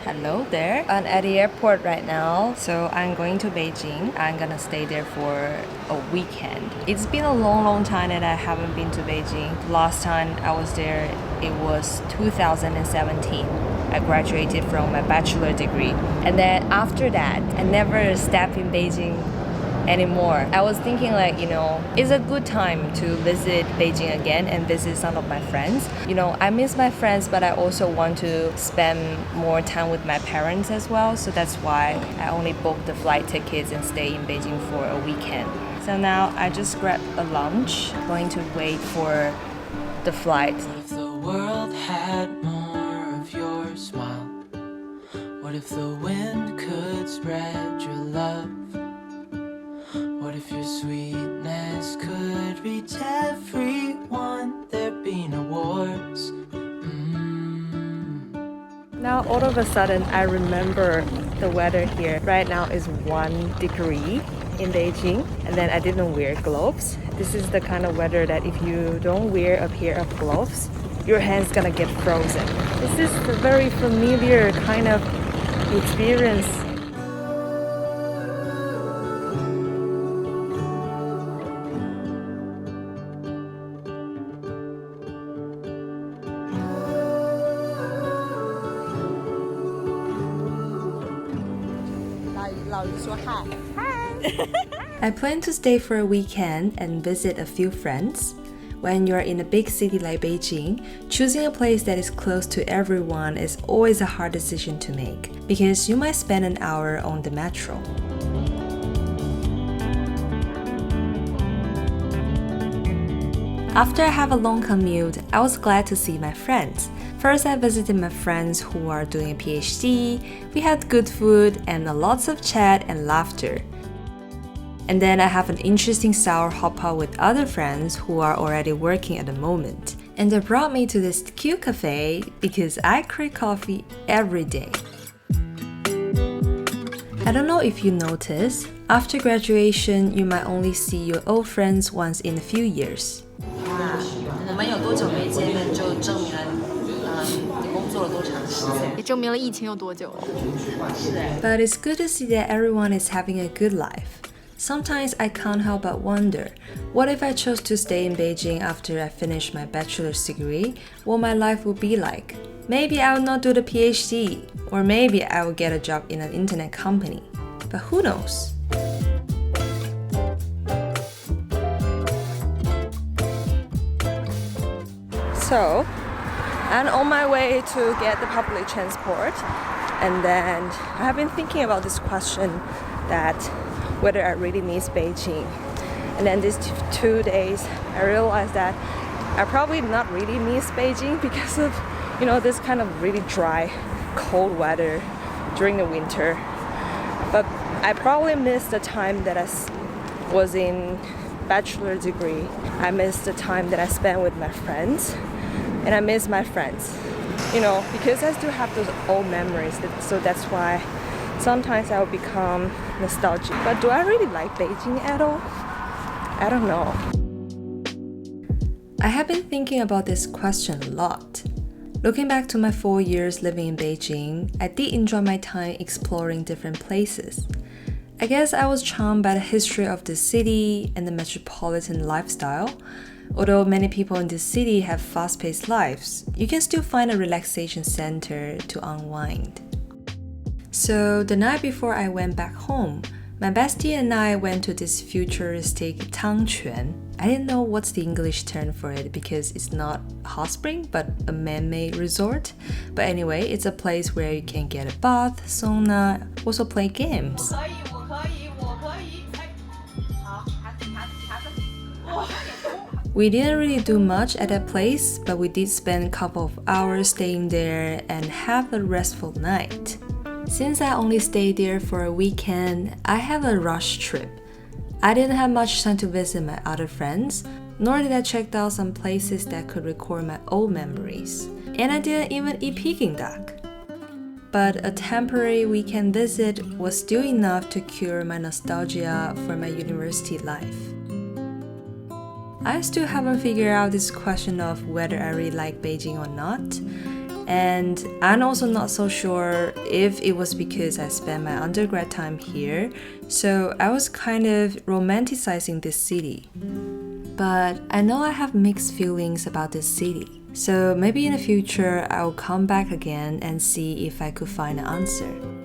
Hello there. I'm at the airport right now, so I'm going to Beijing. I'm gonna stay there for a weekend. It's been a long time that I haven't been to Beijing. Last time I was there, it was 2017. I graduated from my bachelor degree. And then after that, I never stepped in Beijing anymore. I was thinking it's a good time to visit Beijing again and visit some of my friends. I miss my friends, but I also want to spend more time with my parents as well. So that's why I only booked the flight tickets and stay in Beijing for a weekend. So now I just grabbed a lunch, going to wait for the flight. What if the world had more of your smile? What if the wind could spread your love? What if your sweetness could reach everyone? There'd be no wars. Now all of a sudden I remember the weather here. Right now is 1 degree in Beijing, and then I didn't wear gloves. This is the kind of weather that if you don't wear a pair of gloves, your hand's gonna get frozen. This is a very familiar kind of experience. I plan to stay for a weekend and visit a few friends. When you're in a big city like Beijing, choosing a place that is close to everyone is always a hard decision to make because you might spend an hour on the metro. After I have a long commute, I was glad to see my friends. First, I visited my friends who are doing a PhD. We had good food and lots of chat and laughter. And then I have an interesting sour hopper with other friends who are already working at the moment. And they brought me to this cute cafe because I crave coffee every day. I don't know if you notice, after graduation, you might only see your old friends once in a few years. 我们有多久没见面，就证明了你工作了多长时间，也证明了疫情有多久。是哎。 But it's good to see that everyone is having a good life. Sometimes I can't help but wonder, what if I chose to stay in Beijing after I finish my bachelor's degree, what my life would be like? Maybe I will not do the PhD, or maybe I will get a job in an internet company. But who knows? So, I'm on my way to get the public transport, and then I have been thinking about this question that whether I really miss Beijing. And then these 2 days, I realized that I probably not really miss Beijing because of, this kind of really dry, cold weather during the winter. But I probably miss the time that I was in bachelor degree. I miss the time that I spent with my friends, and I miss my friends. Because I still have those old memories, so that's why sometimes I will become nostalgic. But do I really like Beijing at all? I don't know. I have been thinking about this question a lot. Looking back to my 4 years living in Beijing, I did enjoy my time exploring different places. I guess I was charmed by the history of the city and the metropolitan lifestyle. Although many people in this city have fast-paced lives, you can still find a relaxation center to unwind. So the night before I went back home, my bestie and I went to this futuristic Tangquan. I didn't know what's the English term for it because it's not a hot spring but a man-made resort. But anyway, it's a place where you can get a bath, sauna, also play games. We didn't really do much at that place, but we did spend a couple of hours staying there and have a restful night. Since I only stayed there for a weekend, I have a rush trip. I didn't have much time to visit my other friends, nor did I check out some places that could record my old memories. And I didn't even eat Peking duck. But a temporary weekend visit was still enough to cure my nostalgia for my university life. I still haven't figured out this question of whether I really like Beijing or not. And I'm also not so sure if it was because I spent my undergrad time here, so I was kind of romanticizing this city. But I know I have mixed feelings about this city, so maybe in the future I'll come back again and see if I could find an answer.